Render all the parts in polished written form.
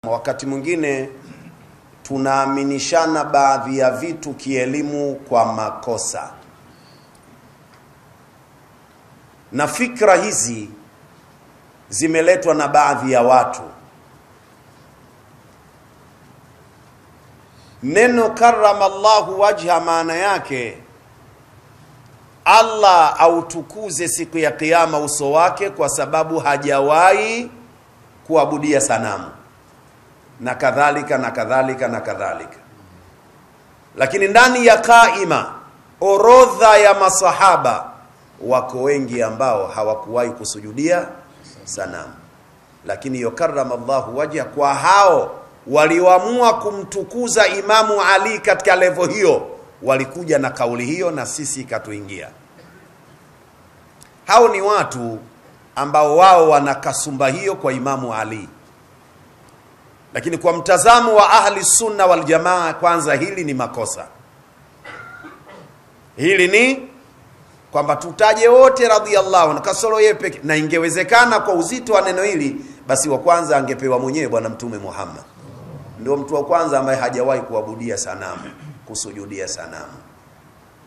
Wakati mwingine tunaaminishana baadhi ya vitu kielimu kwa makosa. Na fikra hizi zimeletwa na baadhi ya watu. Neno karramallahu wajha maana yake Allah autukuze siku ya kiyama uso wake kwa sababu hajawahi kuabudia sanamu. Na kadhalika na kadhalika na kadhalika. Lakini ndani ya kaima orodha ya masahaba wako wengi ambao hawakuwahi kusujudia sanamu. Lakini yukarramallahu wajha kwa hao walioamua kumtukuza Imamu Ali katika level hiyo, walikuja na kauli hiyo na sisi ikatuingia. Hao ni watu ambao wao wana kasumba hiyo kwa Imamu Ali. Lakini kwa mtazamo wa ahli sunna wal jamaa, kwanza hili ni makosa. Hili ni kwamba tutaje wote radhiyallahu anhu kasoro yeye peke, na ingewezekana kwa uzito wa neno hili basi wa kwanza angepewa mwenyewe bwana Mtume Muhammad. Ndio mtu wa kwanza ambaye hajawahi kuabudia sanamu, kusujudia sanamu.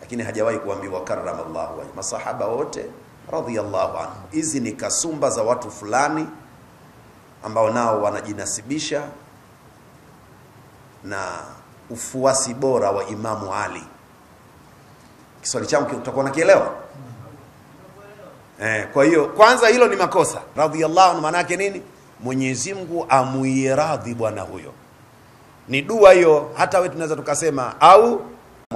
Lakini hajawahi kuambiwa karramallahu wajha. Masahaba wote radhiyallahu anhu. Hizi ni kasumba za watu fulani ambao nao wanajinasibisha na ufuasi bora wa Imamu Ali. Kiswali changu utakuwa unakielewa? Kwa hiyo kwanza hilo ni makosa. Radhiyallahu anhu maana yake nini? Mwenyezi Mungu amuiradhi bwana huyo. Ni dua hiyo, hata wewe tunaweza tukasema au